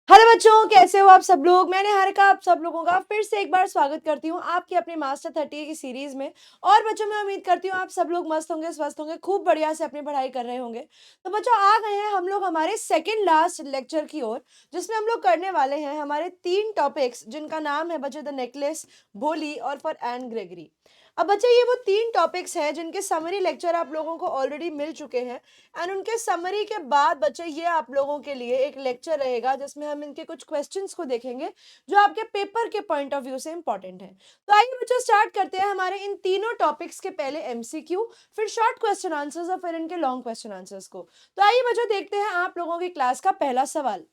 Hello बच्चों, कैसे हो आप सब लोग। मैंने निहारिका आप सब लोगों का फिर से एक बार स्वागत करती हूँ आपकी अपनी मास्टर 30 की सीरीज में। और बच्चों, मैं उम्मीद करती हूँ आप सब लोग मस्त होंगे, स्वस्थ होंगे, खूब बढ़िया से अपनी पढ़ाई कर रहे होंगे। तो बच्चों, आ गए हैं हम लोग हमारे सेकंड लास्ट लेक्चर की ओर, जिसमें हम लोग करने वाले हैं हमारे 3 टॉपिक्स, जिनका नाम है बच्चों द नेकलेस, भोली और फॉर एन ग्रेगरी। अब बच्चे, ये वो 3 टॉपिक्स हैं जिनके समरी लेक्चर आप लोगों को ऑलरेडी मिल चुके हैं। एंड उनके समरी के बाद बच्चे, ये आप लोगों के लिए एक लेक्चर रहेगा जिसमें हम इनके कुछ क्वेश्चंस को देखेंगे जो आपके पेपर के पॉइंट ऑफ व्यू से इंपॉर्टेंट है। तो आइए बच्चों, स्टार्ट करते हैं हमारे इन तीनों टॉपिक्स के पहले एमसीक्यू, फिर शॉर्ट क्वेश्चन आंसर्स और फिर इनके लॉन्ग क्वेश्चन आंसर्स को। तो आइए बच्चों, देखते हैं आप लोगों की क्लास का पहला सवाल।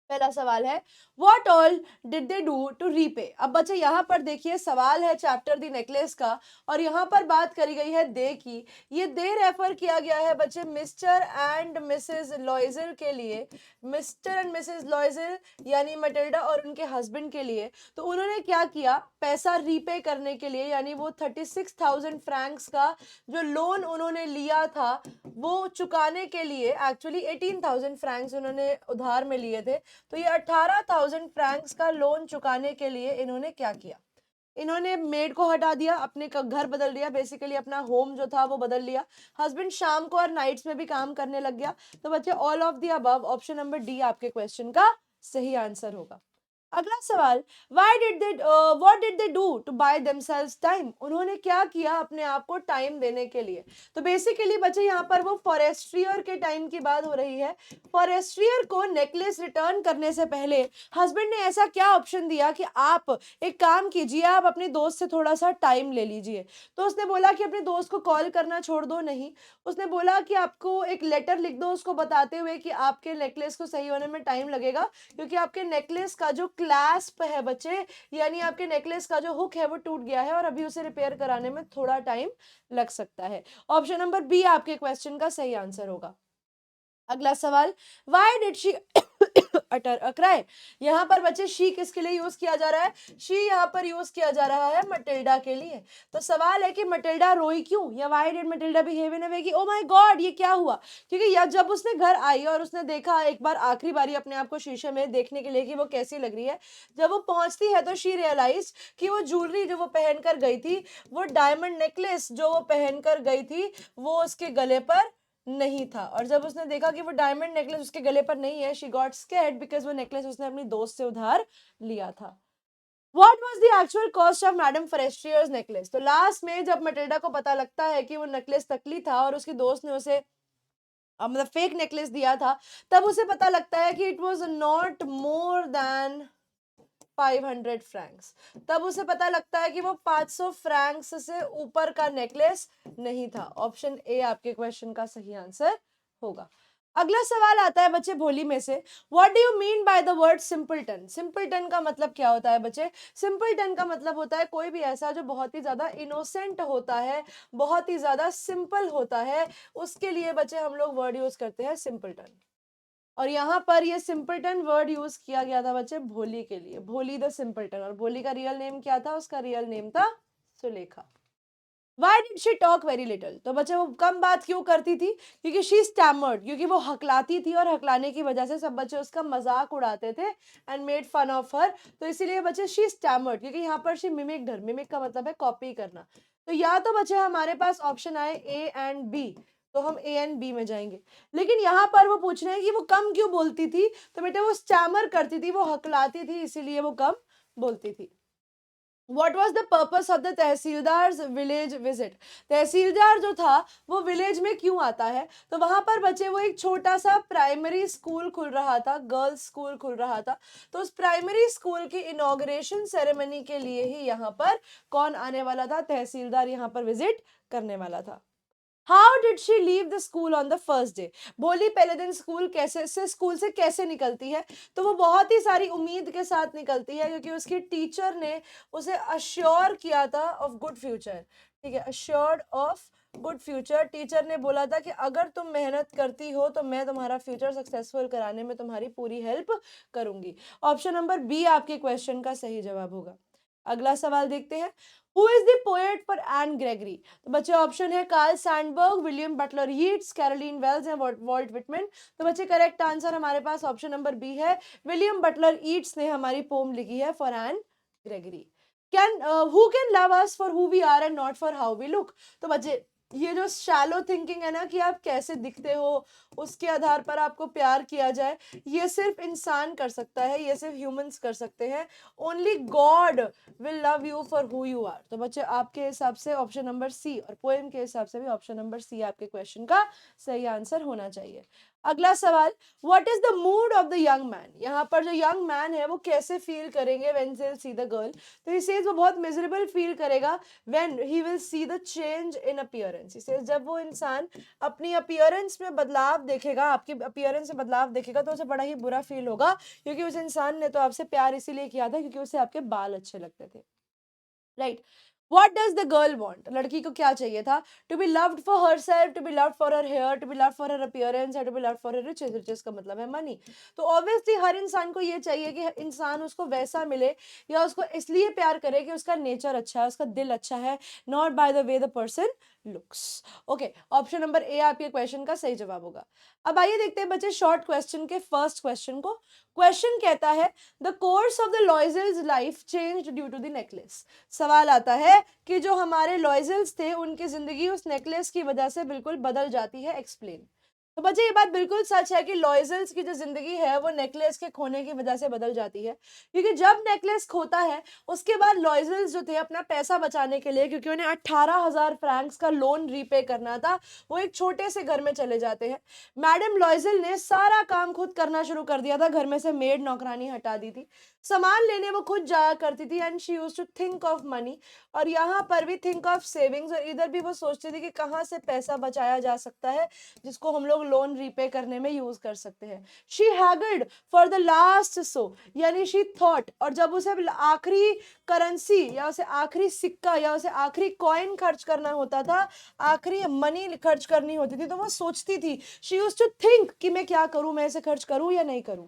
पहला सवाल है, what all did they do to repay. अब बच्चे, यहाँ पर देखिए, सवाल है चैप्टर दी नेकलेस का, और यहाँ पर बात करी गई है दे की। ये दे रेफर किया गया है बच्चे मिस्टर एंड मिसेस लॉइजर के लिए। मिस्टर एंड मिसेस लॉइजर यानी मटिल्डा और उनके हस्बैंड के लिए। तो उन्होंने क्या किया, पैसा रीपे करने के लिए, यानी वो 36,000 फ्रैंक्स का जो लोन उन्होंने लिया था वो चुकाने के लिए, एक्चुअली 18,000 फ्रैंक्स उन्होंने उधार में लिए थे। तो ये 18,000 फ्रैंक्स का लोन चुकाने के लिए इन्होंने क्या किया, इन्होंने मेड को हटा दिया, अपने घर बदल दिया, बेसिकली अपना होम जो था वो बदल लिया। हस्बैंड शाम को और नाइट्स में भी काम करने लग गया। तो बच्चे, all of the above, option number D आपके क्वेश्चन का सही आंसर होगा। अगला सवाल, what did they do to buy themselves time. उन्होंने क्या किया अपने आप को टाइम देने के लिए। तो बेसिकली बच्चे, यहाँ पर वो फॉरेस्ट्रियर के टाइम की बात हो रही है। फॉरेस्ट्रियर को नेकलेस रिटर्न करने से पहले हस्बैंड ने ऐसा क्या ऑप्शन दिया कि आप एक काम कीजिए, आप अपने दोस्त से थोड़ा सा टाइम ले लीजिए। तो उसने बोला कि अपने दोस्त को कॉल करना छोड़ दो, नहीं। उसने बोला कि आपको एक लेटर लिख दो उसको बताते हुए कि आपके नेकलेस को सही होने में टाइम लगेगा, क्योंकि आपके नेकलेस का जो क्लैस्प है बच्चे, यानी आपके नेकलेस का जो हुक है वो टूट गया है और अभी उसे रिपेयर कराने में थोड़ा टाइम लग सकता है। ऑप्शन नंबर बी आपके क्वेश्चन का सही आंसर होगा। अगला सवाल, why did she utter a cry. यहाँ पर बच्चे शी किसके लिए यूज किया जा रहा है, शी यहाँ पर यूज किया जा रहा है मटिल्डा के लिए। तो सवाल है कि मटिल्डा रोई क्यों, या why did Matilda behave in a way कि ओ माय गॉड ये क्या हुआ। क्योंकि जब उसने घर आई और उसने देखा एक बार आखिरी बारी अपने आप को शीशे में देखने के लिए कि वो कैसी लग रही है, जब वो पहुंचती है तो शी रियलाइज कि वो ज्वेलरी जो वो पहन कर गई थी, वो डायमंड नेकलेस जो वो पहन कर गई थी, वो उसके गले पर नहीं था। और जब उसने देखा कि वो डायमंड नेकलेस उसके गले पर नहीं है, शी गॉट स्कैर्ड बिकॉज वो नेकलेस उसने अपनी दोस्त से उधार लिया था। What was the actual cost of madam Forestier's necklace. तो लास्ट में जब मटिल्डा को पता लगता है कि वो नेकलेस नकली था और उसकी दोस्त ने उसे मतलब फेक नेकलेस दिया था, तब उसे पता लगता है कि it was not more than 500 Franks. तब उसे पता लगता है कि वो 500 फ्रैंक्स से ऊपर का नेकलेस नहीं था। ऑप्शन ए आपके क्वेश्चन का सही आंसर होगा। अगला सवाल आता है बच्चे भोली में से, what do you mean by the word simpleton. Simpleton का मतलब क्या होता है बच्चे, सिंपलटन का मतलब होता है कोई भी ऐसा जो बहुत ही ज्यादा इनोसेंट होता है, बहुत ही ज्यादा सिंपल होता है, उसके लिए बच्चे हम लोग वर्ड यूज करते हैं सिंपलटन। और यहाँ पर ये सिंपलटन वर्ड यूज किया गया था बच्चे भोली के लिए, भोली द सिंपलटन। और भोली का रियल नेम क्या था, उसका रियल नेम था Sulekha. Why did she talk very little? तो बच्चे, वो कम बात क्यों करती थी, क्योंकि she stammered, क्योंकि वो हकलाती थी और हकलाने की वजह से सब बच्चे उसका मजाक उड़ाते थे and made fun of her। तो इसीलिए बच्चे she stammered, क्योंकि यहाँ पर she mimicked her, mimic का मतलब है कॉपी करना। तो या तो बच्चे हमारे पास ऑप्शन आए ए एंड बी, तो हम ए एंड बी में जाएंगे। लेकिन यहाँ पर वो पूछ रहे हैं कि वो कम क्यों बोलती थी, तो बेटे वो स्टैमर करती थी, वो हकलाती थी, इसीलिए वो कम बोलती थी। What was the purpose of the tehsildar's village visit. Tehsildar जो था वो विलेज में क्यों आता है, तो वहां पर बच्चे वो एक छोटा सा प्राइमरी स्कूल खुल रहा था, गर्ल्स स्कूल खुल रहा था। तो उस प्राइमरी स्कूल की इनॉग्रेशन सेरेमनी के लिए ही यहाँ पर कौन आने वाला था, तहसीलदार यहाँ पर विजिट करने वाला था। How did she leave the school on the first day. बोली पहले दिन स्कूल से कैसे निकलती है, तो वो बहुत ही सारी उम्मीद के साथ निकलती है, क्योंकि उसकी टीचर ने उसे अश्योर किया था ऑफ गुड फ्यूचर। ठीक है, assured of good future. Teacher ने बोला था कि अगर तुम मेहनत करती हो तो मैं तुम्हारा फ्यूचर सक्सेसफुल कराने में तुम्हारी पूरी हेल्प करूंगी। ऑप्शन नंबर बी आपके क्वेश्चन का सही जवाब होगा। अगला सवाल देखते हैं, who is the poet for Anne Gregory? तो बच्चे ऑप्शन है Carl Sandburg, William Butler Yeats, Caroline Wells या वॉल्ट विटमैन। तो बच्चे करेक्ट आंसर हमारे पास ऑप्शन नंबर बी है, विलियम बटलर यीट्स ने हमारी पोम लिखी है for Anne Gregory. Can who can love us for who we are and not for how we look? तो बच्चे ये जो शैलो थिंकिंग है ना कि आप कैसे दिखते हो उसके आधार पर आपको प्यार किया जाए, ये सिर्फ इंसान कर सकता है, ये सिर्फ ह्यूमंस कर सकते हैं। Only God will love you for who you are. तो बच्चे आपके हिसाब से ऑप्शन नंबर सी और पोएम के हिसाब से भी ऑप्शन नंबर सी आपके क्वेश्चन का सही आंसर होना चाहिए। अगला सवाल, what is the mood off the young man? यहाँ पर जो यंग मैन है वो कैसे फील करेंगे when they see the girl? तो ही सेज वो बहुत मिजरेबल फील करेगा when he will see the change in appearance. He says जब वो इंसान अपनी अपीयरेंस में बदलाव देखेगा, आपकी अपीयरेंस में बदलाव देखेगा तो उसे बड़ा ही बुरा फील होगा, क्योंकि उस इंसान ने तो आपसे प्यार इसीलिए किया था क्योंकि उसे आपके बाल अच्छे लगते थे, right? What does the girl want? लड़की को क्या चाहिए था? To be loved for herself, to be loved for her hair, to be loved for her appearance, and to be loved for her riches. Riches का मतलब है money. तो obviously हर इंसान को ये चाहिए कि इंसान उसको वैसा मिले या उसको इसलिए प्यार करे कि उसका नेचर अच्छा है, उसका दिल अच्छा है, not by the way the person looks. Okay, option number A आपके क्वेश्चन का सही जवाब होगा। अब आइए देखते हैं बच्चे शॉर्ट क्वेश्चन के फर्स्ट क्वेश्चन को। क्वेश्चन कहता है, the course of the Loisels' life changed due to the necklace. सवाल आता है कि जो हमारे लॉयजल्स थे उनकी जिंदगी उस नेकलेस की वजह से बिल्कुल बदल जाती है, एक्सप्लेन। तो बच्चे ये बात बिल्कुल सच है कि लॉयजल्स की जो जिंदगी है वो नेकलेस के खोने की वजह से बदल जाती है, क्योंकि जब नेकलेस खोता है उसके बाद लॉयजल्स जो थे अपना पैसा बचाने के लिए, क्योंकि उन्हें 18,000 फ्रैंक्स का लोन रीपे करना था, वो एक छोटे से घर में चले जाते हैं। मैडम लॉयजल ने सारा काम खुद करना शुरू कर दिया था, घर में से मेड नौकरानी हटा दी थी, सामान लेने वो खुद जाया करती थी, and she used to think of money. और यहाँ पर भी थिंक ऑफ सेविंग्स, और इधर भी वो सोचती थी कि कहाँ से पैसा बचाया जा सकता है जिसको हम लोग लोन रीपे करने में यूज कर सकते हैं। She haggled for the last so, यानी शी थॉट, और जब उसे आखिरी करेंसी या उसे आखिरी सिक्का या उसे आखिरी कॉइन खर्च करना होता था, आखिरी मनी खर्च करनी होती थी, तो वो सोचती थी, शी यूज्ड टू थिंक कि मैं क्या करूं, मैं इसे खर्च करूं या नहीं करूं।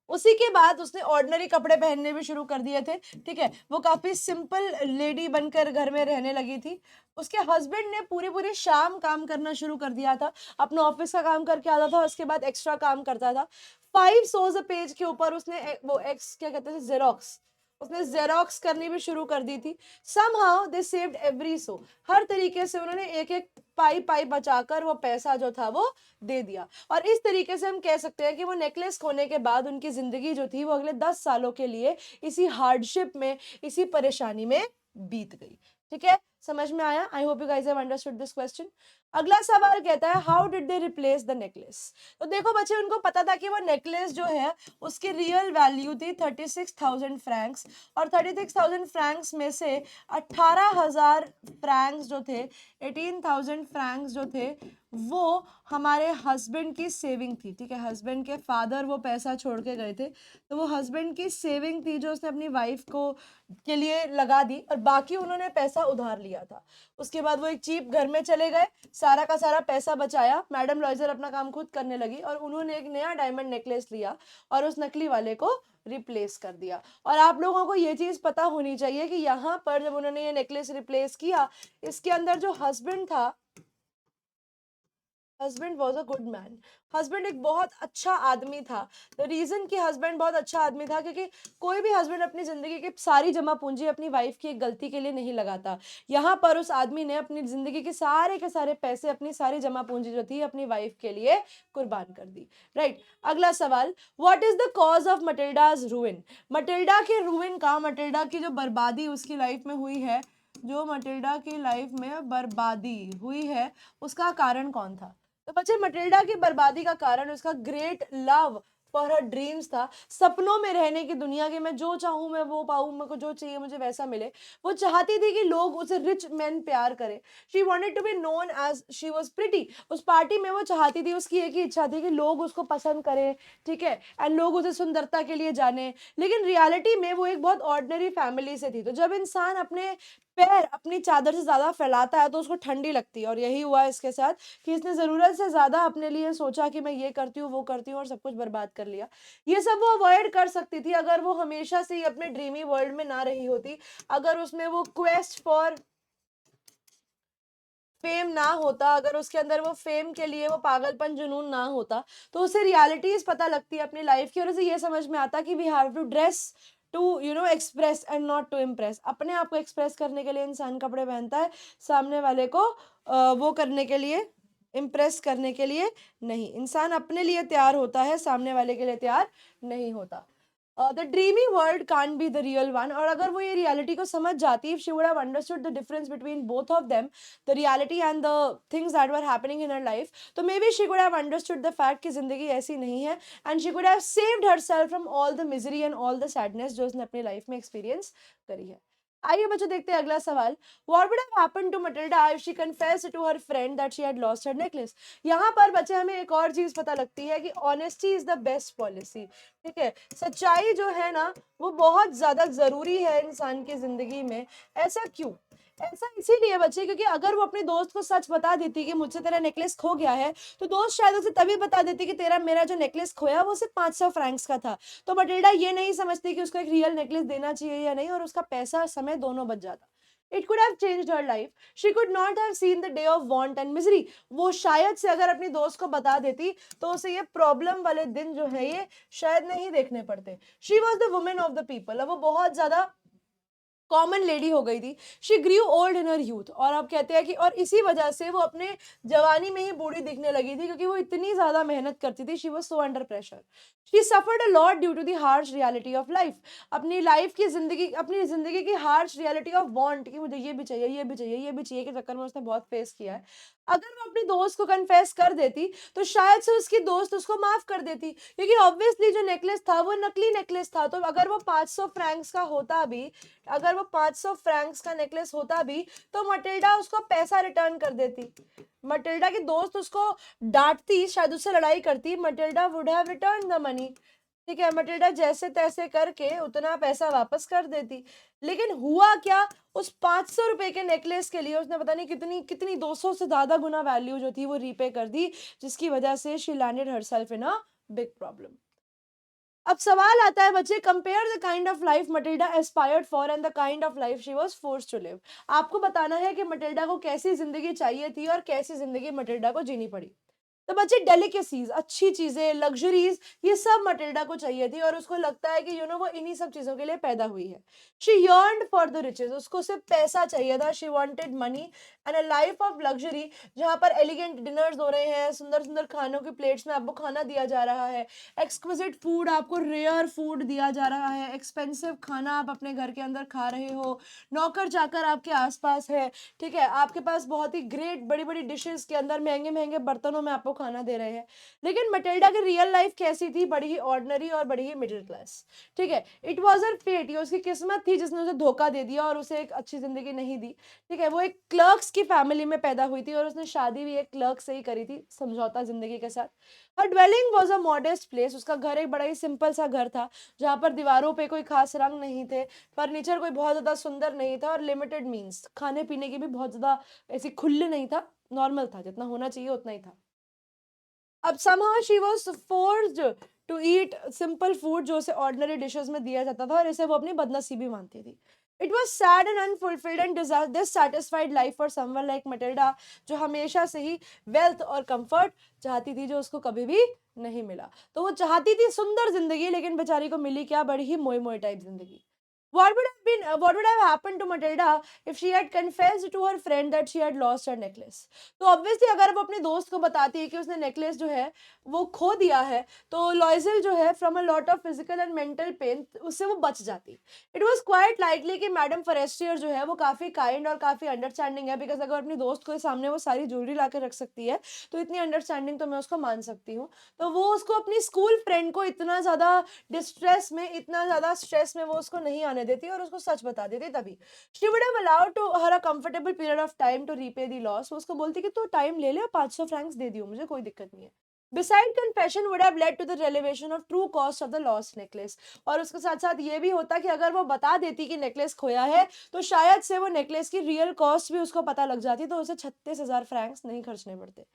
उसी के बाद उसने ऑर्डिनरी कपड़े पहनने भी शुरू कर दिए थे, ठीक है, वो काफी सिंपल लेडी बनकर घर में रहने लगी थी। उसके हस्बैंड ने पूरी पूरी शाम काम करना शुरू कर दिया था, अपना ऑफिस का काम करके आता था, उसके बाद एक्स्ट्रा काम करता था। 500 पेज के ऊपर उसने वो एक्स क्या कहते थे, जेरोक्स, उसने जेरोक्स करनी भी शुरू कर दी थी। Somehow they saved every so, हर तरीके से उन्होंने एक एक पाई पाई बचाकर वो पैसा जो था वो दे दिया। और इस तरीके से हम कह सकते हैं कि वो नेकलेस खोने के बाद उनकी जिंदगी जो थी वो अगले 10 सालों के लिए इसी हार्डशिप में, इसी परेशानी में बीत गई। ठीक है, समझ में आया? आई hope you guys have understood this question. अगला सवाल कहता है, how did they replace the necklace? तो देखो बच्चे, उनको पता था कि वो नेकलेस जो है उसकी रियल वैल्यू थी 36,000 फ्रैंक्स, और 36,000 फ्रैंक्स में से 18,000 फ्रैंक्स जो थे, 18,000 फ्रैंक्स जो थे वो हमारे हस्बैंड की सेविंग थी। ठीक है, हस्बैंड के फादर वो पैसा छोड़ के गए थे, तो वो हस्बैंड की सेविंग थी जो उसने अपनी वाइफ को के लिए लगा दी, और बाकी उन्होंने पैसा उधार लिया था। उसके बाद वो एक चीप घर में चले गए, सारा का सारा पैसा बचाया, मैडम लॉयजर अपना काम खुद करने लगी, और उन्होंने एक नया डायमंड नेकलेस लिया और उस नकली वाले को रिप्लेस कर दिया। और आप लोगों को ये चीज पता होनी चाहिए कि यहाँ पर जब उन्होंने ये नेकलेस रिप्लेस किया, इसके अंदर जो हस्बैंड था, husband was a good man, husband एक बहुत अच्छा आदमी था। द रीजन कि हस्बैंड बहुत अच्छा आदमी था क्योंकि कोई भी हस्बैंड अपनी जिंदगी की सारी जमा पूंजी अपनी वाइफ की एक गलती के लिए नहीं लगाता। यहाँ पर उस आदमी ने अपनी जिंदगी के सारे पैसे, अपनी सारी जमा पूंजी जो थी अपनी वाइफ के लिए कुर्बान कर दी, राइट? अगला सवाल, what is the cause of Matilda's ruin? Matilda के रूइन का, मटिल्डा की जो बर्बादी उसकी लाइफ में हुई है, जो मटिल्डा की लाइफ में बर्बादी हुई है, उसका कारण कौन था? तो बच्चे, मटिल्डा की बर्बादी का कारण उसका great love for her dreams था, सपनों में रहने की दुनिया के, मैं जो चाहूं मैं वो पाऊं, मेरे को जो चाहिए मुझे वैसा मिले। वो चाहती थी कि लोग उसे रिच मैन प्यार करें। She wanted to be known as she was pretty. उस पार्टी में वो चाहती थी, उसकी एक ही इच्छा थी कि लोग उसको पसंद करें, ठीक है, एंड लोग उसे सुंदरता के लिए जाने। लेकिन रियलिटी में वो एक बहुत ऑर्डिनरी फैमिली से थी। तो जब इंसान अपने पैर अपनी चादर से ज़्यादा फैलाता है तो उसको ठंडी लगती है, और यही हुआ इसके साथ कि इसने ज़रूरत से ज़्यादा अपने लिए सोचा कि मैं ये करती हूँ, वो करती हूँ, और सब कुछ बर्बाद कर लिया। ये सब वो अवॉइड कर सकती थी अगर वो हमेशा से ही अपने ड्रीमी वर्ल्ड में ना रही होती, अगर उसमें वो क्वेस्ट फॉर फेम ना होता, अगर उसके अंदर वो फेम के लिए वो पागलपन, जुनून ना होता, तो उसे रियलिटीज़ पता लगती है अपनी लाइफ़ की, और उसे ये समझ में आता कि we have to dress to express and not to impress. अपने आप को एक्सप्रेस करने के लिए इंसान कपड़े पहनता है, सामने वाले को वो करने के लिए, इम्प्रेस करने के लिए नहीं। इंसान अपने लिए तैयार होता है, सामने वाले के लिए तैयार नहीं होता। The dreamy world can't be the real one, और अगर वो ये रियलिटी को समझ जाती, if she would have understood the difference between both of them, the reality and the things that were happening in her life, तो maybe she could have understood the fact कि जिंदगी ऐसी नहीं है, and she could have saved herself from all the misery and all the sadness जो उसने अपनी life में एक्सपीरियंस करी है। आइए बच्चों, देखते हैं अगला सवाल। What would have happened to Matilda if she confessed to her friend that she had lost her necklace? यहाँ पर बच्चे हमें एक और चीज पता लगती है कि honesty is the best policy. ठीक है, सच्चाई जो है ना, वो बहुत ज्यादा जरूरी है इंसान की जिंदगी में। ऐसा क्यों? ऐसा इसीलिए बच्चे, क्योंकि अगर वो अपने दोस्त को सच बता देती कि मुझसे तेरा नेकलेस खो गया है, तो दोस्त शायद उसे तभी बता देती कि तेरा मेरा जो नेकलेस खोया वो सिर्फ 500 फ्रैंक्स का था। तो मटिल्डा ये नहीं समझती कि उसको एक रियल नेकलेस देना चाहिए या नहीं, और उसका पैसा और समय दोनों बच जाता। It could have changed her life, she could not have seen the day of want and misery. वो शायद से अगर अपनी दोस्त को बता देती तो उसे ये प्रॉब्लम वाले दिन जो है ये शायद नहीं देखने पड़ते। She was the women of the people. अब वो बहुत ज्यादा कॉमन लेडी हो गई थी। She grew old in her youth, और अब कहते हैं कि और इसी वजह से वो अपने जवानी में ही बूढ़ी दिखने लगी थी, क्योंकि वो इतनी ज्यादा मेहनत करती थी। She was so under pressure. She suffered a lot due to the harsh reality of life. अपनी लाइफ की जिंदगी, अपनी जिंदगी की हार्श रियलिटी ऑफ वांट, कि मुझे ये भी चाहिए, ये भी चाहिए, ये भी चाहिए, के चक्कर में उसने बहुत फेस किया है। अगर वो अपनी दोस्त को कन्फेस कर देती तो शायद से उसकी दोस्त उसको माफ कर देती, क्योंकि ऑब्वियसली जो नेकलेस था वो नकली नेकलेस था। तो अगर वो 500 फ्रैंक्स का होता भी, अगर वो 500 फ्रैंक्स का नेकलेस होता भी, तो मटिल्डा उसको पैसा रिटर्न कर देती। मटिल्डा की दोस्त उसको डांटती, शायद उससे लड़ाई करती, Matilda would have return the money. ठीक है, मटिल्डा जैसे तैसे करके उतना पैसा वापस कर देती। लेकिन हुआ क्या, उस 500 रुपए के नेकलेस के लिए उसने पता नहीं कितनी कितनी 200 से ज्यादा गुना वैल्यू जो थी वो रीपे कर दी, जिसकी वजह से she landed herself in a big problem. अब सवाल आता है बच्चे, compare the kind of life Matilda aspired for and the kind of life she was forced to live. आपको बताना है कि मटिल्डा को कैसी जिंदगी चाहिए थी और कैसी जिंदगी मटिल्डा को जीनी पड़ी। तो बच्चे, डेलिकेसीज, अच्छी चीजें, लग्जरीज, ये सब मटिल्डा को चाहिए थी, और उसको लगता है कि वो इन्हीं सब चीजों के लिए पैदा हुई है। शी यर्न्ड फॉर द रिचेस, उसको सिर्फ पैसा चाहिए था। She wanted money and a life of luxury, जहां पर एलिगेंट डिनर्स हो रहे हैं, सुंदर सुंदर खानों की प्लेट्स में आपको खाना दिया जा रहा है, एक्सक्विजिट फूड, आपको रेयर फूड दिया जा रहा है, एक्सपेंसिव खाना आप अपने घर के अंदर खा रहे हो, नौकर चाकर आपके आसपास है। ठीक है, आपके पास बहुत ही ग्रेट बड़ी बड़ी डिशेस के अंदर महंगे महंगे बर्तनों में आपको खाना दे रहे हैं। लेकिन मटिल्डा की रियल लाइफ कैसी थी? बड़ी ही ऑर्डिनरी और बड़ी ही मिडिल क्लास। ठीक है, इट वॉज हर फेट, ये उसकी किस्मत थी जिसने उसे धोखा दे दिया और उसे एक अच्छी जिंदगी नहीं दी। ठीक है, वो एक क्लर्क्स की फैमिली में पैदा हुई थी, और उसने शादी भी एक क्लर्क से ही करी थी, समझौता जिंदगी के साथ। Her dwelling was a modest place, उसका घर एक बड़ा ही सिंपल सा घर था, जहाँ पर दीवारों पे कोई खास रंग नहीं थे, फर्नीचर कोई बहुत ज्यादा सुंदर नहीं था, और लिमिटेड मीन्स, खाने पीने की भी बहुत ज्यादा ऐसी खुले नहीं था, नॉर्मल था, जितना होना चाहिए उतना ही था। अब somehow she was forced to eat simple food जो उसे ordinary dishes में दिया जाता था, और इसे वो अपनी बदनसीबी मानती थी। It was sad and unfulfilled and dissatisfied life for someone like Matilda, जो हमेशा से ही wealth और comfort चाहती थी, जो उसको कभी भी नहीं मिला। तो वो चाहती थी सुंदर जिंदगी, लेकिन बेचारी को मिली क्या? बड़ी ही मोए मोए टाइप जिंदगी। What would have happened to Matilda if she had confessed to her friend that she had lost her necklace? तो ऑब्वियसली अगर वो अपने दोस्त को बताती है कि उसने नेकलेस जो है वो खो दिया है, तो लॉइजल जो है from a lot of physical and mental pen, उससे वो बच जाती। इट वाज क्वाइट लाइकली कि मैडम फॉरेस्टियर जो है वो काफी काइंड और काफी अंडरस्टैंडिंग है, बिकॉज अगर अपनी दोस्त को सामने वो सारी ज्वेलरी ला के रख सकती है, तो इतनी अंडरस्टैंडिंग तो मैं उसको मान सकती हूँ। तो वो उसको अपनी स्कूल फ्रेंड को इतना ज्यादा डिस्ट्रेस में, इतना ज्यादा स्ट्रेस में वो उसको नहीं आने देती, और उसको सच बता देती। तभी she would have allowed to her a comfortable period of time to repay the loss. वो उसको बोलती कि तू टाइम ले ले, 500 फ्रैंक्स दे दियो मुझे, कोई दिक्कत नहीं है। Beside confession would have led to the revelation of true cost of the lost necklace. और उसके साथ साथ ये भी होता कि अगर वो बता देती कि नेकलेस खोया है तो शायद से वो नेकलेस की रियल कॉस्ट भी उसको पता लग जाती, तो उसे 36,000 फ्रैंक्स नहीं खर्चने पड़ते।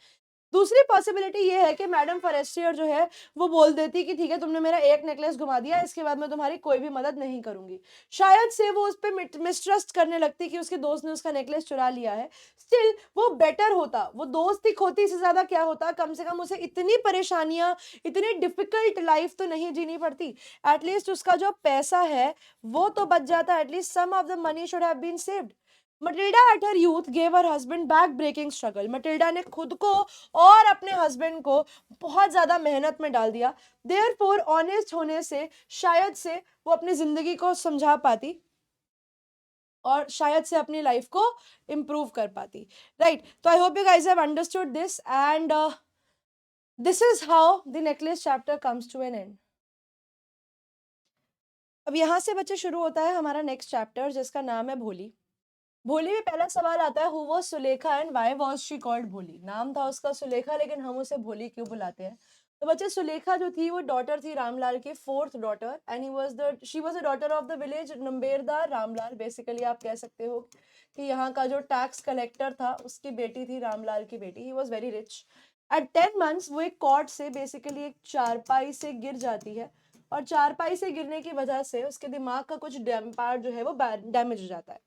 दूसरी पॉसिबिलिटी ये है कि मैडम फॉरेस्टियर जो है वो बोल देती कि ठीक है, तुमने मेरा एक नेकलेस घुमा दिया, इसके बाद मैं तुम्हारी कोई भी मदद नहीं करूंगी। शायद से वो उस पर मिसट्रस्ट करने लगती कि उसके दोस्त ने उसका नेकलेस चुरा लिया है। स्टिल वो बेटर होता, वो दोस्ती खोती से ज्यादा क्या होता, कम से कम उसे इतनी परेशानियां, इतनी डिफिकल्ट लाइफ तो नहीं जीनी पड़ती। एटलीस्ट उसका जो पैसा है वो तो बच जाता, at least some of the money should have been saved. Matilda at her youth gave her husband back breaking struggle. मटिल्डा ने खुद को और अपने हस्बैंड को बहुत ज्यादा मेहनत में डाल दिया। देयरफॉर ऑनेस्ट होने से शायद से वो अपनी जिंदगी को समझा पाती और शायद से अपनी लाइफ को इम्प्रूव कर पाती। राइट, तो I hope you guys have understood this and this is how the necklace chapter comes to an end. अब यहाँ से बच्चे शुरू होता है हमारा नेक्स्ट चैप्टर जिसका नाम है भोली। भोली में पहला सवाल आता है, who was Sulekha and why was she called भोली। नाम था उसका सुलेखा लेकिन हम उसे भोली क्यों बुलाते हैं। तो बच्चे सुलेखा जो थी वो डॉटर थी रामलाल की, fourth daughter, and she was the daughter of the village numberdar Ramlal. Basically आप कह सकते हो कि यहाँ का जो टैक्स कलेक्टर था उसकी बेटी थी, रामलाल की बेटी। He was very rich. At 10 months वो एक कॉर्ड से बेसिकली एक चारपाई से गिर जाती है और चारपाई से गिरने की वजह से उसके दिमाग का कुछ पार्ट जो है वो डैमेज हो जाता है।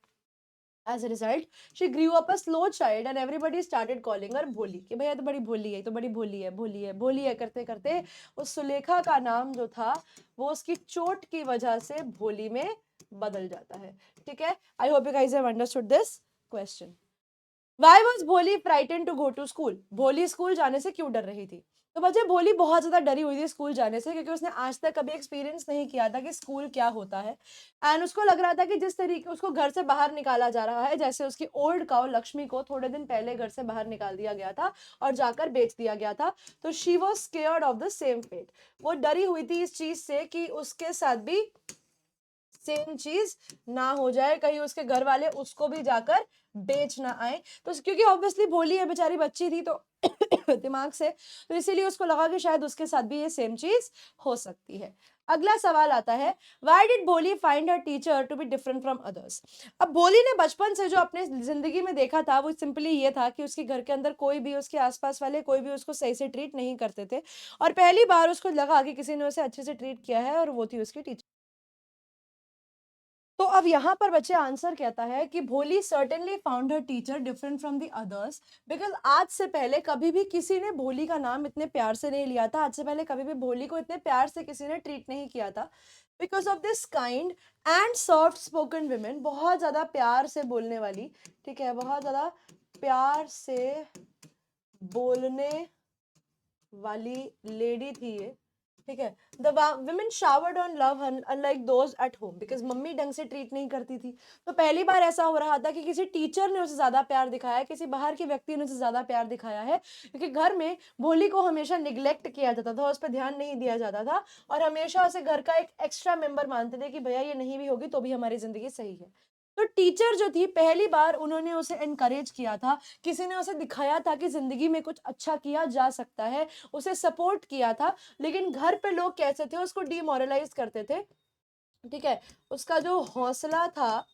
As a result, she grew up a slow child and everybody started calling her भोली, कि भैया तो बड़ी भोली है, तो बड़ी भोली है, भोली है, भोली है करते करते उस सुलेखा का नाम जो था वो उसकी चोट की वजह से भोली में बदल जाता है। ठीक है, आई hope you guys have understood this question. Why was भोली frightened to go to school? भोली स्कूल जाने से क्यों डर रही थी? तो बच्चे भोली बहुत ज्यादा डरी हुई थी स्कूल जाने से, क्योंकि उसने आज तक कभी एक्सपीरियंस नहीं किया था कि स्कूल क्या होता है। एंड उसको लग रहा था कि जिस तरीके उसको घर से बाहर निकाला जा रहा है, जैसे उसकी ओल्ड काउ लक्ष्मी को थोड़े दिन पहले घर से बाहर निकाल दिया गया था और जाकर बेच दिया गया था, तो she was scared of the same fate. वो डरी हुई थी इस चीज से कि उसके साथ भी सेम चीज ना हो जाए, कहीं उसके घर वाले उसको भी जाकर बेच ना आए। तो क्योंकि ऑब्वियसली भोली है, बेचारी बच्ची थी तो दिमाग से, तो इसीलिए उसको लगा कि शायद उसके साथ भी ये सेम चीज हो सकती है। अगला सवाल आता है, why did Bholi find her teacher to be different from others. अब भोली ने बचपन से जो अपने जिंदगी में देखा था वो सिंपली ये था कि उसके घर के अंदर कोई भी, उसके आसपास वाले कोई भी उसको सही से ट्रीट नहीं करते थे, और पहली बार उसको लगा कि किसी ने उसे अच्छे से ट्रीट किया है और वो थी उसकी टीचर। तो अब यहाँ पर बच्चे आंसर कहता है कि भोली certainly found her teacher different from the others, because आज से पहले कभी भी किसी ने भोली का नाम इतने प्यार से नहीं लिया था, आज से पहले कभी भी भोली को इतने प्यार से किसी ने ट्रीट नहीं किया था। Because of this kind and soft spoken women, बहुत ज्यादा प्यार से बोलने वाली, ठीक है, बहुत ज्यादा प्यार से बोलने वाली लेडी थी ये, ठीक है। The women showered on love unlike those at home, because mummy ढंग से ट्रीट नहीं करती थी। तो पहली बार ऐसा हो रहा था कि किसी टीचर ने उसे ज्यादा प्यार दिखाया है, किसी बाहर के व्यक्ति ने उसे ज्यादा प्यार दिखाया है, क्योंकि घर में भोली को हमेशा निग्लेक्ट किया जाता था, उस पर ध्यान नहीं दिया जाता था, और हमेशा उसे घर का एक एक्स्ट्रा मेंबर मानते थे कि भैया ये नहीं भी होगी तो भी हमारी जिंदगी सही है। तो टीचर जो थी पहली बार उन्होंने उसे एनकरेज किया था, किसी ने उसे दिखाया था कि जिंदगी में कुछ अच्छा किया जा सकता है, उसे सपोर्ट किया था। लेकिन घर पे लोग कैसे थे, उसको डिमोरलाइज करते थे, ठीक है, उसका जो हौसला था,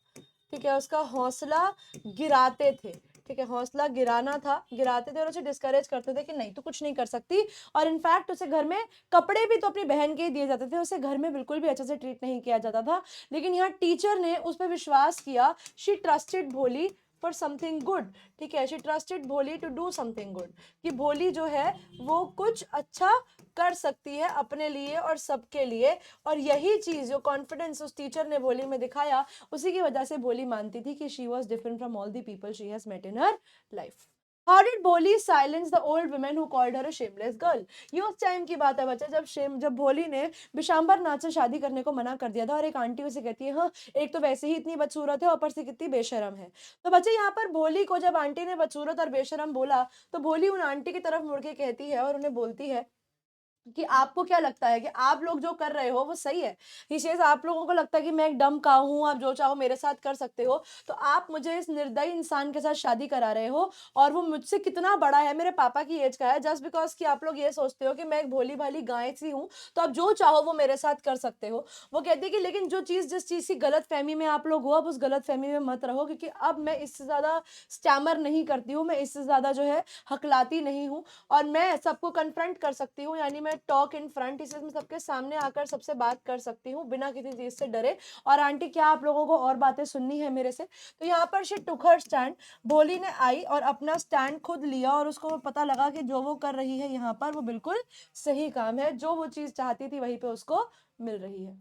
ठीक है, उसका हौसला गिराते थे, ठीक है, हौसला गिराना था, गिराते थे और उसे डिस्करेज करते थे कि नहीं तू कुछ नहीं कर सकती। और इनफैक्ट उसे घर में कपड़े भी तो अपनी बहन के ही दिए जाते थे, उसे घर में बिल्कुल भी अच्छे से ट्रीट नहीं किया जाता था। लेकिन यहाँ टीचर ने उस पर विश्वास किया, शी ट्रस्टेड भोली फॉर समथिंग गुड, ठीक है, शी ट्रस्टेड भोली टू डू समथिंग गुड, कि भोली जो है वो कुछ अच्छा कर सकती है अपने लिए और सबके लिए। और यही चीज, जो कॉन्फिडेंस उस टीचर ने भोली में दिखाया, उसी की वजह से भोली मानती थी कि she was different from all the people she has met in her life. How did Bholi silence the old women who called her a shameless girl? ये उस टाइम की बात है बच्चा, जब भोली ने बिशाम्बर नाथ से शादी करने को मना कर दिया था, और एक आंटी उसे कहती है, हाँ एक तो वैसे ही इतनी बदसूरत है, ऊपर से कितनी बेशरम है। तो बच्चे यहाँ पर भोली को जब आंटी ने बदसूरत और बेशरम बोला, तो भोली उन आंटी की तरफ मुड़ के कहती है और उन्हें बोलती है कि आपको क्या लगता है कि आप लोग जो कर रहे हो वो सही है? ही सेज़ आप लोगों को लगता है कि मैं एक डम्ब काऊ हूँ, आप जो चाहो मेरे साथ कर सकते हो, तो आप मुझे इस निर्दयी इंसान के साथ शादी करा रहे हो और वो मुझसे कितना बड़ा है, मेरे पापा की ऐज का है, जस्ट बिकॉज़ कि आप लोग ये सोचते हो कि मैं एक भोली-भाली गाय-सी हूँ, तो आप जो चाहो वो मेरे साथ कर सकते हो। वो कहती है कि लेकिन जो चीज़ जिस चीज़ की गलतफ़हमी में आप लोग हो, अब उस गलतफ़हमी में मत रहो, क्योंकि अब मैं इससे ज़्यादा स्टैमर नहीं करती हूँ, मैं इससे ज़्यादा जो है हकलाती नहीं हूँ। और मैं सबको कन्फ्रंट कर सकती हूँ, यानी मैं टॉक इन फ्रंट, इसे मैं सबके सामने आकर सबसे बात कर सकती हूँ बिना किसी चीज़ से डरे। और आंटी क्या आप लोगों को और बातें सुननी है मेरे से? तो यहाँ पर शी टूक हर स्टैंड। भोली ने आई और अपना स्टैंड खुद लिया और उसको पता लगा कि जो वो कर रही है यहाँ पर वो बिल्कुल सही काम है, जो वो चीज़ चाहती थी वहीं पे उसको मिल रही है।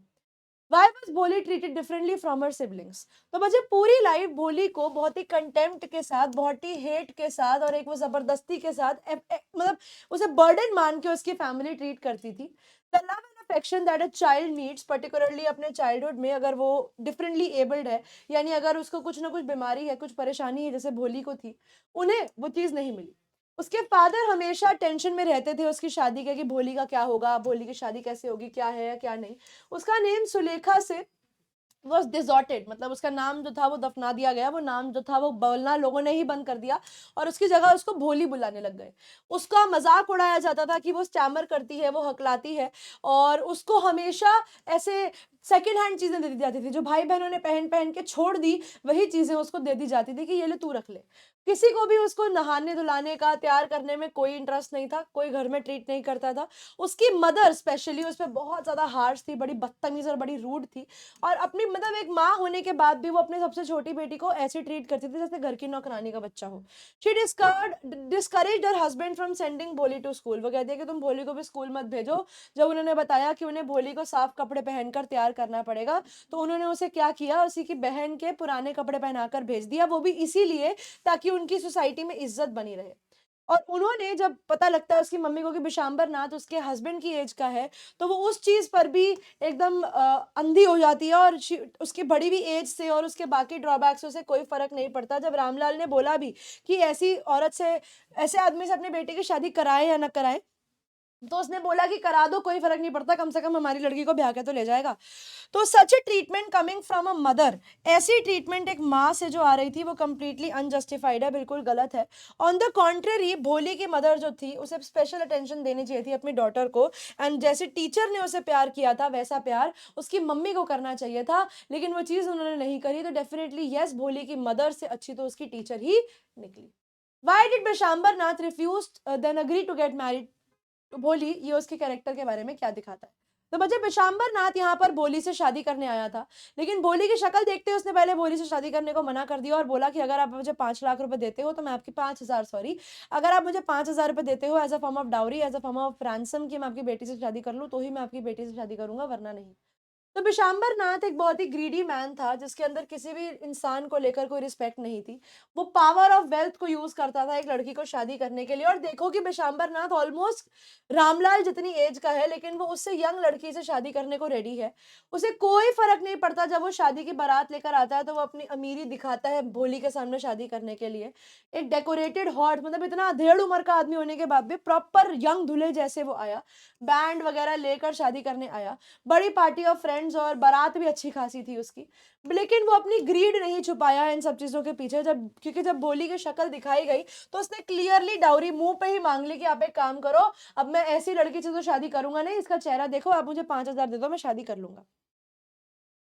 Why was भोली treated differently from her siblings? तो मुझे पूरी लाइफ भोली को बहुत ही कंटेम्प्ट के साथ, बहुत ही हेट के साथ और एक वो जबरदस्ती के साथ मतलब उसे बर्डन मान के उसकी फैमिली ट्रीट करती थी। The love and affection that a child needs, particularly अपने चाइल्डहुड में अगर वो डिफरेंटली एबल्ड है, यानी अगर उसको कुछ ना कुछ बीमारी है, कुछ परेशानी है, जैसे भोली को थी, उन्हें वो चीज़ नहीं मिली। उसके फादर हमेशा टेंशन में रहते थे उसकी शादी के कि भोली का क्या होगा, भोली की शादी कैसे होगी, क्या है या क्या नहीं। उसका नेम सुलेखा से वॉज डिजॉर्टेड, मतलब उसका नाम जो था वो दफना दिया गया, वो नाम जो था वो बोलना लोगों ने ही बंद कर दिया और उसकी जगह उसको भोली बुलाने लग गए। उसका मजाक उड़ाया जाता था कि वो स्टैमर करती है, वो हकलाती है और उसको हमेशा ऐसे सेकंड हैंड चीजें दे दी जाती थी, जो भाई बहनों ने पहन पहन के छोड़ दी वही चीजें उसको दे दी जाती थी कि ये ले तू रख ले। किसी को भी उसको नहाने धुलाने का, तैयार करने में कोई इंटरेस्ट नहीं था, कोई घर में ट्रीट नहीं करता था। उसकी मदर स्पेशली उस पे बहुत ज्यादा हार्श थी, बड़ी बदतमीज और बड़ी रूड थी और अपनी मतलब एक माँ होने के बाद भी वो अपनी सबसे छोटी बेटी को ऐसे ट्रीट करती थी जैसे घर की नौकरानी का बच्चा हो। She discouraged her husband from sending भोली टू स्कूल। वो कहती है कि तुम भोली को भी स्कूल मत भेजो। जब उन्होंने बताया कि उन्हें भोली को साफ कपड़े पहनकर तैयार करना पड़ेगा, तो उन्होंने उसे क्या किया, उसी की बहन के पुराने कपड़े पहनाकर भेज दिया, वो भी इसीलिए ताकि उनकी सोसाइटी में इज्जत बनी रहे। और उन्होंने जब पता लगता है उसकी मम्मी को कि बिशाम्बर नाथ उसके हस्बैंड की एज का है, तो वो उस चीज़ पर भी एकदम अंधी हो जाती है और उसकी बड़ी भी एज से और उसके बाकी ड्रॉबैक्स से कोई फ़र्क नहीं पड़ता। जब रामलाल ने बोला भी कि ऐसी औरत से, ऐसे आदमी से अपनी बेटी की शादी कराएँ या ना कराएँ, तो उसने बोला कि करा दो, कोई फ़र्क नहीं पड़ता, कम से कम हमारी लड़की को ब्याह के तो ले जाएगा। तो such a treatment coming from a mother, ऐसी ट्रीटमेंट एक माँ से जो आ रही थी वो कंप्लीटली अनजस्टिफाइड है, बिल्कुल गलत है। ऑन द कॉन्ट्ररी भोली की मदर जो थी उसे स्पेशल अटेंशन देनी चाहिए थी अपनी डॉटर को, एंड जैसे टीचर ने उसे प्यार किया था वैसा प्यार उसकी मम्मी को करना चाहिए था, लेकिन वो चीज़ उन्होंने नहीं करी। तो डेफिनेटली यस, भोली की मदर से अच्छी तो उसकी टीचर ही निकली। Why did Bishambar Nath refused then agree to get married? तो भोली, ये उसके कैरेक्टर के बारे में क्या दिखाता है। तो बच्चे बिशाम्बर नाथ यहाँ पर भोली से शादी करने आया था, लेकिन भोली की शक्ल देखते ही उसने पहले भोली से शादी करने को मना कर दिया और बोला कि अगर आप मुझे 5 लाख रुपए देते हो तो मैं आपकी 5,000 सॉरी, अगर आप मुझे 5,000 रुपए देते हो as a form of dowry, as a form of ransom कि मैं आपकी बेटी से शादी कर लूँ, तो ही मैं आपकी बेटी से शादी करूंगा, वरना नहीं। तो बिशाम्बर नाथ एक बहुत ही ग्रीडी मैन था जिसके अंदर किसी भी इंसान को लेकर कोई रिस्पेक्ट नहीं थी। वो पावर ऑफ वेल्थ को यूज करता था एक लड़की को शादी करने के लिए, और देखो कि बिशाम्बर नाथ ऑलमोस्ट रामलाल जितनी एज का है, लेकिन वो उससे यंग लड़की से शादी करने को रेडी है। उसे कोई फर्क नहीं पड़ता, जब वो शादी की बारात लेकर आता है तो वो अपनी अमीरी दिखाता है भोली के सामने शादी करने के लिए। एक डेकोरेटेड हॉट, मतलब इतना अधेड़ उम्र का आदमी होने के बाद भी प्रॉपर यंग दूल्हे जैसे वो आया, बैंड वगैरह लेकर शादी करने आया। बड़ी पार्टी ऑफ फ्रेंड्स और बारात भी अच्छी खासी थी उसकी। लेकिन वो अपनी ग्रीड नहीं छुपाया इन सब चीज़ों के पीछे, जब क्योंकि जब भोली की शक्ल दिखाई गई तो उसने क्लियरली डाउरी मुँह पे ही माँग ली कि आप एक काम करो, अब मैं ऐसी लड़की से तो शादी करूँगा नहीं, इसका चेहरा देखो, आप मुझे 5,000 दे दो, मैं शादी कर लूँगा।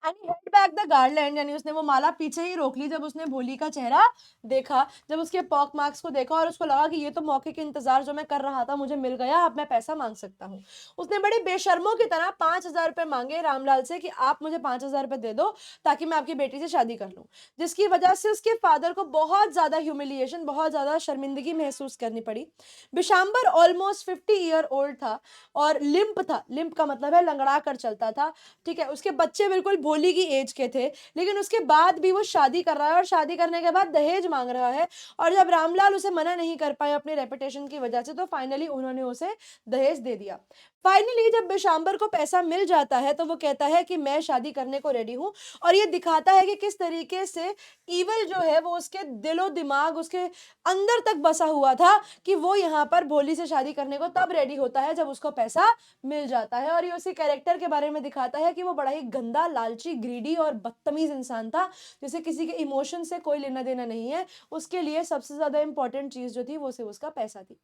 And he held back the garland, यानी उसने वो माला पीछे ही रोक ली जब उसने भोली का चेहरा देखा, जब उसके पॉक मार्क्स को देखा और उसको लगा कि ये तो मौके के इंतजार जो मैं कर रहा था मुझे मिल गया, अब मैं पैसा मांग सकता हूँ। उसने बड़े बेशर्मों की तरह 5,000 रुपए मांगे रामलाल से कि आप मुझे 5,000 रुपए दे दो ताकि मैं आपकी बेटी से शादी कर लूँ, जिसकी वजह से उसके फादर को बहुत ज्यादा ह्यूमिलिएशन, बहुत ज्यादा शर्मिंदगी महसूस करनी पड़ी। बिशाम्बर ऑलमोस्ट 50 ईयर ओल्ड था और लिम्प था, लिम्प का मतलब है लंगड़ा कर चलता था, ठीक है। उसके बच्चे बिल्कुल भोली की एज के थे, लेकिन उसके बाद भी वो शादी कर रहा है और शादी करने के बाद दहेज मांग रहा है। और जब रामलाल उसे मना नहीं कर पाए अपनी रेपुटेशन की वजह से, तो फाइनली उन्होंने उसे दहेज दे दिया। फाइनली जब बिशांबर को पैसा मिल जाता है तो वो कहता है कि मैं शादी करने को रेडी हूँ, और ये दिखाता है कि किस तरीके से ईवल जो है वो उसके दिलो दिमाग, उसके अंदर तक बसा हुआ था कि वो यहाँ पर भोली से शादी करने को तब रेडी होता है जब उसको पैसा मिल जाता है। और ये उसी कैरेक्टर के बारे में दिखाता है कि वो बड़ा ही गंदा, लालची, ग्रीडी और बदतमीज इंसान था, जिसे किसी के इमोशन से कोई लेना देना नहीं है। उसके लिए सबसे ज्यादा इंपॉर्टेंट चीज जो थी वो सिर्फ उसका पैसा थी।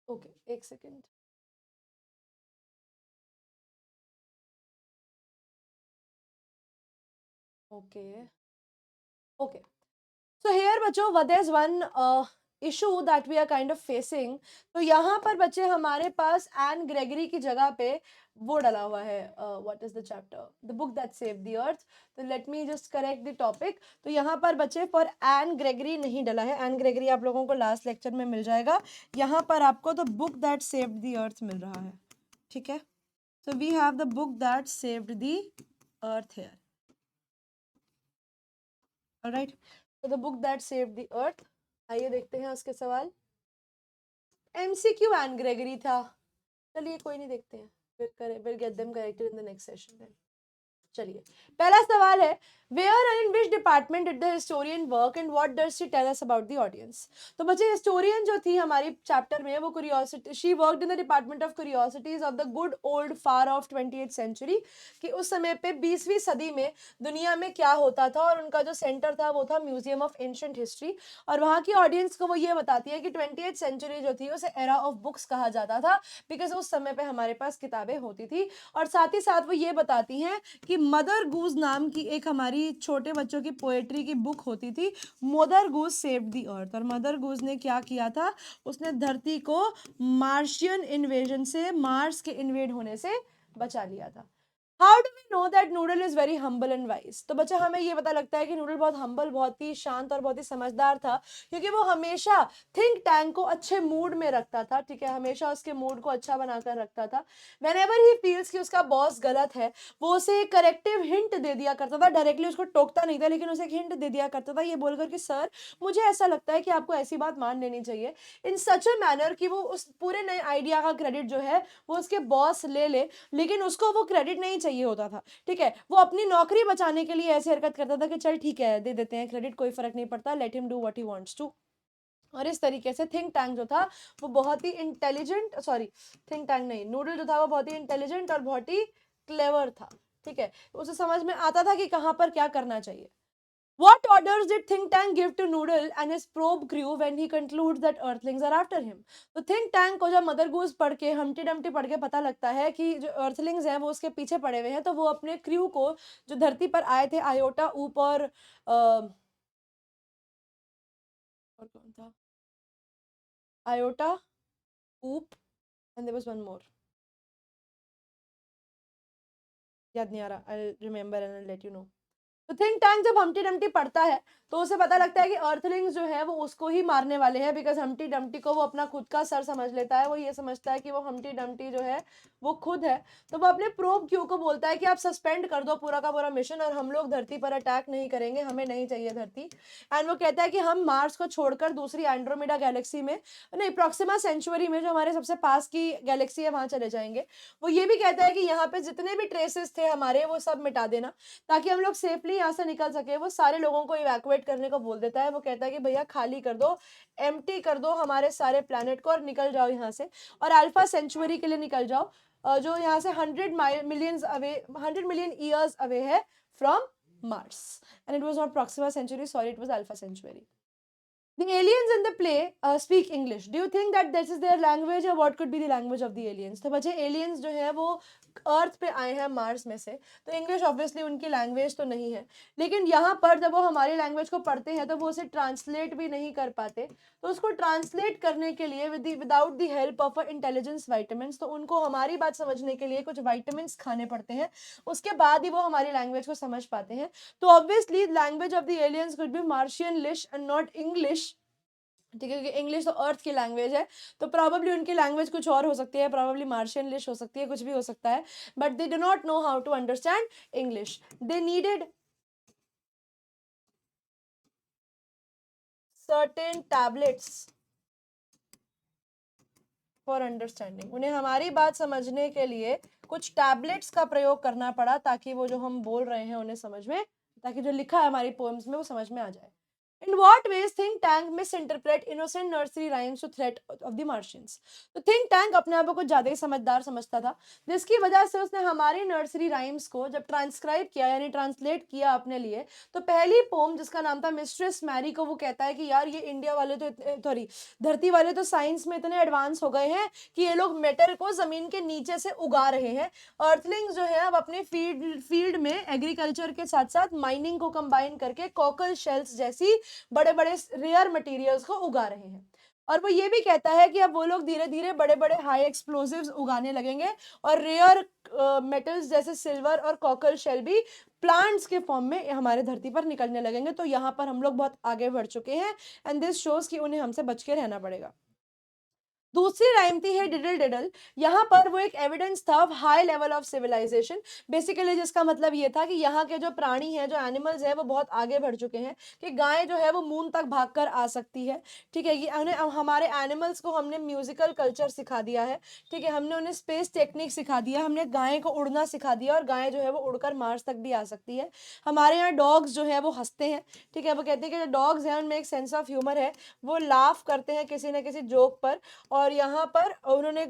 ओके, एक second. Okay okay, so here बच्चों, what is one issue that we are kind of facing। तो यहाँ पर बच्चे हमारे पास एन ग्रेगरी की जगह पे वो डला हुआ है, what is the chapter, the book that save the earth. तो let me just correct the topic. तो यहाँ पर बच्चे फॉर एन ग्रेगरी नहीं डला है, एन ग्रेगरी आप लोगों को लास्ट लेक्चर में मिल जाएगा। यहाँ पर आपको the book that saved the earth मिल रहा है, ठीक है। So we have the book that saved the earth here, alright. तो the book that saved the earth. आइए देखते हैं उसके सवाल। एमसीक्यू एंड ग्रेगरी था, चलिए कोई नहीं, देखते हैं, we'll get them corrected in the next session then। चलिए, पहला सवाल है, where and in which department did the historian work and what does she tell us about the audience. तो बच्चे हिस्टोरियन जो थी हमारी चैप्टर में, वो curiosity, she worked in the department of curiosities of the good old far of 20th century, कि उस समय पे 20वीं सदी में दुनिया में क्या होता था, और उनका जो सेंटर था वो था म्यूजियम ऑफ एंशिएंट हिस्ट्री। और वहाँ की ऑडियंस को वो ये बताती है कि 20th सेंचुरी जो थी उसे एरा ऑफ बुक्स कहा जाता था, बिकॉज उस समय पे हमारे पास किताबें होती थी। और साथ ही साथ वो ये बताती हैं कि मदर गूज नाम की एक हमारी छोटे बच्चों की पोएट्री की बुक होती थी, मदर गूज सेव्ड द अर्थ। और मदर गूज ने क्या किया था, उसने धरती को मार्शियन इन्वेजन से, मार्स के इन्वेड होने से बचा लिया था। How do we know that Noodle is very humble and wise. तो बच्चा हमें ये पता लगता है कि नूडल बहुत हम्बल, बहुत ही शांत और बहुत ही समझदार था, क्योंकि वो हमेशा थिंक टैंक को अच्छे मूड में रखता था, ठीक है, हमेशा उसके मूड को अच्छा बनाकर रखता था। वेनेवर ही फील्स कि उसका बॉस गलत है, वो उसे एक करेक्टिव हिंट दे दिया करता था, डायरेक्टली उसको टोकता नहीं था, लेकिन उसे एक हिंट दे दिया करता था, ये बोलकर कि सर मुझे ऐसा लगता है कि आपको ऐसी बात मान लेनी चाहिए, इन सच अ मैनर कि वो उस पूरे नए आइडिया का क्रेडिट जो है वो उसके बॉस ले ले, लेकिन उसको वो क्रेडिट नहीं चाहिए होता था, ठीक है। वो अपनी नौकरी बचाने के लिए ऐसी हरकत करता था कि चल ठीक है दे देते हैं क्रेडिट, कोई फर्क नहीं पड़ता, let him do what he wants to. और इस तरीके से थिंक टैंक जो था वो बहुत ही इंटेलिजेंट, सॉरी थिंक टैंक नहीं, नूडल जो था वो बहुत ही इंटेलिजेंट और बहुत ही क्लेवर था, ठीक है। उसे समझ में आता था कि कहाँ पर क्या करना चाहिए। What orders did Think Tank give to Noodle and his probe crew when he concludes that Earthlings are after him? तो Think Tank को जब मदर गूज पढ़ के, हमटी डमटी पढ़ के पता लगता है कि जो Earthlings हैं वो उसके पीछे पड़े हुए हैं, तो वो अपने क्रू को, जो धरती पर आए थे, आयोटा, ऊप और कौन था, Iota, Oop, and there was one more, याद नहीं आ रहा, I remember and I let you know. तो थिंक टैंक जब हम्टी डम्टी पढ़ता है तो उसे पता लगता है कि अर्थलिंग्स जो है वो उसको ही मारने वाले हैं, बिकॉज हम्टी डम्टी को वो अपना खुद का सर समझ लेता है, वो ये समझता है कि वो हम्टी डम्टी जो है वो खुद है। तो वो अपने प्रोब क्यू को बोलता है कि आप सस्पेंड कर दो पूरा का पूरा मिशन, और हम लोग धरती पर अटैक नहीं करेंगे, हमें नहीं चाहिए धरती। एंड वो कहता है कि हम मार्स को छोड़कर दूसरी एंड्रोमेडा गैलेक्सी में, नहीं प्रॉक्सिमा सेंचुरी में, जो हमारे सबसे पास की गैलेक्सी है, वहां चले जाएंगे। वो ये भी कहता है कि यहाँ पे जितने भी ट्रेसेस थे हमारे वो सब मिटा देना, ताकि हम लोग सेफली यहाँ से निकल सके। वो सारे लोगों को इवैक्यूएट करने को बोल देता है, वो कहता है कि भैया खाली कर दो, एम्प्टी कर दो हमारे सारे प्लैनेट को और निकल जाओ यहाँ से, और अल्फा सेंचुरी के लिए निकल जाओ, जो यहाँ से 100 मिलियन ईयर्स अवे है from Mars. And it was not Proxima Centauri, sorry, it was Alpha Centauri. The aliens in the play speak English. Do you think that this is their language or what could be the language of the aliens? तो बच्चे aliens जो है वो अर्थ पे आए हैं Mars में से, तो इंग्लिश ऑब्वियसली उनकी लैंग्वेज तो नहीं है, लेकिन यहाँ पर जब वो हमारी लैंग्वेज को पढ़ते हैं तो वो उसे ट्रांसलेट भी नहीं कर पाते। तो उसको ट्रांसलेट करने के लिए without the help of intelligence vitamin, तो उनको हमारी बात समझने के लिए कुछ वाइटामिन खाने पड़ते हैं, उसके बाद ही वो हमारी लैंग्वेज को समझ पाते हैं। तो obviously language of the aliens could be Martian leash and not English, ठीक है, क्योंकि इंग्लिश तो अर्थ की लैंग्वेज है, तो प्रॉबेबली उनकी लैंग्वेज कुछ और हो सकती है, प्रॉबेबली मार्शियन लिश हो सकती है, कुछ भी हो सकता है, but they do not know how to understand English. They needed certain tablets for understanding, उन्हें हमारी बात समझने के लिए कुछ टैबलेट्स का प्रयोग करना पड़ा ताकि वो जो हम बोल रहे हैं उन्हें समझ में, ताकि जो लिखा है हमारी पोएम्स में वो समझ में आ जाए। In what ways think tank misinterpret innocent nursery rhymes to threat of the Martians? तो think tank अपने आप को कुछ ज्यादा ही समझदार समझता था, जिसकी वजह से उसने हमारी नर्सरी राइम्स को जब ट्रांसक्राइब किया यानी ट्रांसलेट किया अपने लिए, तो पहली पोम जिसका नाम था मिस्ट्रेस मैरी को वो कहता है कि यार ये इंडिया वाले तो सॉरी धरती वाले तो साइंस में इतने एडवांस हो गए हैं कि ये लोग मेटल को जमीन के नीचे से उगा रहे हैं। अर्थलिंग्स जो है अब अपने फील्ड में एग्रीकल्चर के साथ साथ माइनिंग को कंबाइन करके कॉकल शेल्स जैसी बड़े बड़े रेयर मटेरियल्स को उगा रहे हैं। और वो ये भी कहता है कि अब वो लोग धीरे धीरे बड़े बड़े हाई एक्सप्लोसिव्स उगाने लगेंगे और रेयर मेटल्स जैसे सिल्वर और कॉकल शेल भी प्लांट्स के फॉर्म में हमारे धरती पर निकलने लगेंगे। तो यहाँ पर हम लोग बहुत आगे बढ़ चुके हैं एंड दिस शोज कि उन्हें हमसे बच के रहना पड़ेगा। दूसरी राइम थी है डिडल डिडल। यहाँ पर वो एक एविडेंस था of high level of civilization, basically जिसका मतलब ये था कि यहाँ के जो प्राणी हैं, जो एनिमल्स हैं, वो बहुत आगे बढ़ चुके हैं कि गाय जो है वो मून तक भागकर आ सकती है। ठीक है, ये उन्हें हमारे एनिमल्स को हमने म्यूजिकल कल्चर सिखा दिया है। ठीक है, हमने उन्हें स्पेस टेक्निक सिखा दिया, हमने गाय को उड़ना सिखा दिया और गाय जो है वो उड़कर मार्स तक भी आ सकती है। हमारे यहाँ डॉग्स जो है वो हंसते हैं। ठीक है, वो कहते हैं कि जो डॉग्स हैं उनमें एक सेंस ऑफ ह्यूमर है, वो लाफ करते हैं किसी न किसी जोक पर। और यहाँ पर उन्होंने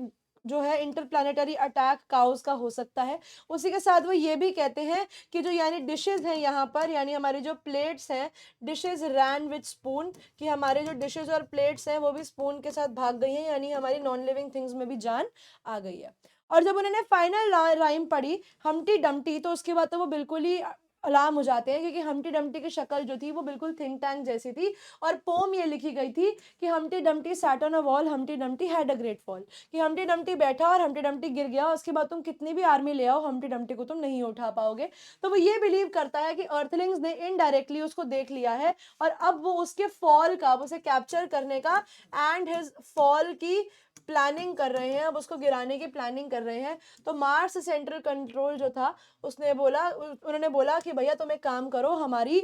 जो है इंटरप्लानेटरी अटैक काउस का हो सकता है। उसी के साथ वो ये भी कहते हैं कि जो यानी डिशेज हैं यहाँ पर, यानी हमारी जो प्लेट्स हैं, डिशेज रैन विद स्पून, कि हमारे जो डिशेज और प्लेट्स हैं वो भी स्पून के साथ भाग गई हैं, यानी हमारी नॉन लिविंग थिंग्स में भी जान आ गई है। और जब उन्होंने फाइनल राइम पढ़ी हम्टी डम्टी, तो उसके बाद तो वो बिल्कुल ही अलार्म हो जाते हैं, क्योंकि हम्टी डम्टी की शक्ल जो थी वो बिल्कुल थिंक टैंक जैसी थी। और पोम ये लिखी गई थी कि Humpty Dumpty sat on a wall, Humpty Dumpty had a great fall, कि हम्टी डम्टी बैठा और हम्टी डम्टी गिर गया, उसके बाद तुम कितनी भी आर्मी ले आओ हम्टी डम्टी को तुम नहीं उठा पाओगे। तो वो ये बिलीव करता है कि अर्थलिंग्स ने इनडायरेक्टली उसको देख लिया है और अब वो उसके फॉल का, उसे कैप्चर करने का एंड हिज फॉल की प्लानिंग कर रहे हैं, अब उसको गिराने की प्लानिंग कर रहे हैं। तो मार्स सेंट्रल कंट्रोल जो था उन्होंने बोला कि भैया तुम एक काम करो, हमारी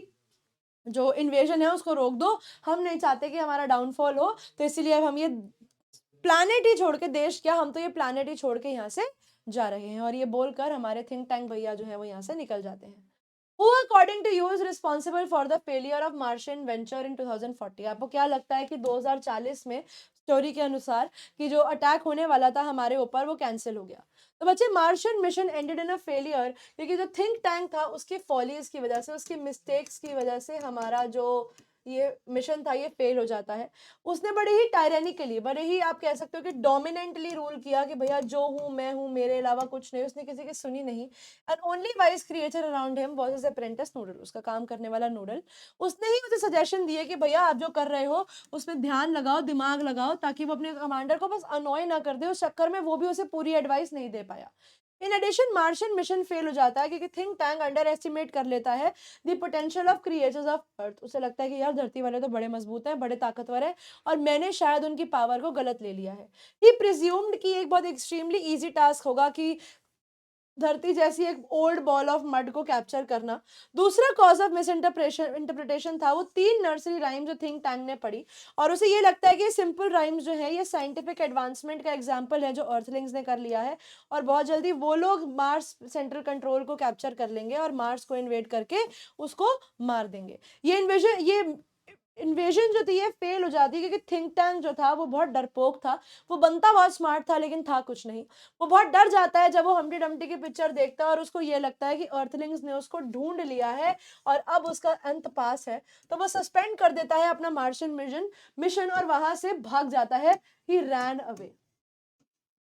जो इन्वेजन है उसको रोक दो, हम नहीं चाहते कि हमारा डाउनफॉल हो, तो इसीलिए अब हम ये प्लानेट ही छोड़ के, देश क्या, हम तो ये प्लानेट ही छोड़ के यहाँ से जा रहे हैं। और ये बोलकर हमारे थिंक टैंक भैया जो है वो यहाँ से निकल जाते हैं। Who according to you is responsible for the failure of Martian venture in 2040? आपको क्या लगता है कि 2040 में स्टोरी के अनुसार कि जो अटैक होने वाला था हमारे ऊपर वो कैंसिल हो गया? तो बच्चे Martian mission ended in a failure, क्योंकि जो थिंक टैंक था उसकी फॉलीज की वजह से, उसकी मिस्टेक्स की वजह से हमारा जो ये मिशन था ये फेल हो जाता है। उसने बड़े ही टायरेनिकली, बड़े ही आप कह सकते हो कि डोमिनेंटली रूल किया कि भैया जो हूँ मैं हूँ, मेरे अलावा कुछ नहीं। उसने किसी की सुनी नहीं। And only wise creature around him was his apprentice noodle, उसका काम करने वाला नूडल। उसने ही उसे सजेशन दिए कि भैया आप जो कर रहे हो उसमें ध्यान लगाओ, दिमाग लगाओ, ताकि वो अपने कमांडर को बस अनॉय ना कर दे। उस चक्कर में वो भी उसे पूरी एडवाइस नहीं दे पाया। In addition Martian mission fail हो जाता है क्योंकि थिंक टैंक अंडर एस्टिमेट कर लेता है the potential of creatures of earth. उसे लगता है कि यार धरती वाले तो बड़े मजबूत हैं, बड़े ताकतवर हैं और मैंने शायद उनकी पावर को गलत ले लिया है। ही प्रिज्यूम्ड कि एक बहुत एक्सट्रीमली इजी टास्क होगा कि धरती जैसी एक ओल्ड बॉल ऑफ मड को कैप्चर करना। दूसरा कॉज ऑफ मिस इंटरप्रिटेशन था वो 3 नर्सरी राइम जो थिंक टैंक ने पढ़ी, और उसे ये लगता है कि सिंपल राइम्स जो है ये साइंटिफिक एडवांसमेंट का एग्जांपल है जो अर्थलिंग्स ने कर लिया है, और बहुत जल्दी वो लोग मार्स सेंट्रल कंट्रोल को कैप्चर कर लेंगे और मार्स को इन्वेड करके उसको मार देंगे। ये इन्वेजन जो थी ये फेल हो जाती है क्योंकि थिंक टैंक जो था वो बहुत डरपोक था। वो बनता बहुत स्मार्ट था लेकिन था कुछ नहीं। वो बहुत डर जाता है जब वो हम्टी डम्टी की पिक्चर देखता है और उसको ये लगता है कि अर्थलिंग्स ने उसको ढूंढ लिया है और अब उसका अंत पास है। तो वो सस्पेंड कर देता है अपना मार्शियन मिशन और वहां से भाग जाता है। ही रैन अवे,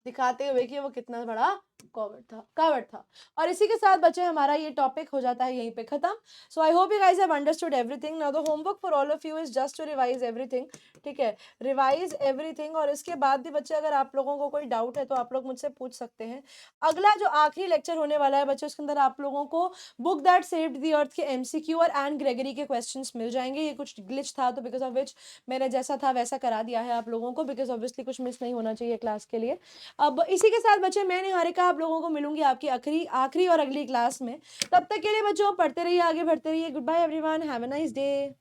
दिखाते हुए कि वो कितना बड़ा कावर्ड था। और इसी के साथ बच्चे हमारा ये टॉपिक हो जाता है यहीं पे खत्म। So I hope you guys have understood everything. Now the homework for all of you is just to revise everything. ठीक है, रिवाइज एवरीथिंग। और इसके बाद भी बच्चे अगर आप लोगों को कोई डाउट है तो आप लोग मुझसे पूछ सकते हैं। अगला जो आखिरी लेक्चर होने वाला है बच्चे, उसके अंदर आप लोगों को बुक दैट सेव्ड द अर्थ के एमसीक्यू और एन ग्रेगरी के क्वेश्चंस मिल जाएंगे। ये कुछ ग्लिच था तो बिकॉज ऑफ विच मैंने जैसा था वैसा करा दिया है आप लोगों को, बिकॉज ऑब्वियसली कुछ मिस नहीं होना चाहिए क्लास के लिए। अब इसी के साथ बच्चे मैं निहारिका आप लोगों को मिलूंगी आपकी आखिरी और अगली क्लास में। तब तक के लिए बच्चों पढ़ते रहिए, आगे बढ़ते रहिए। Good bye everyone, have a nice day.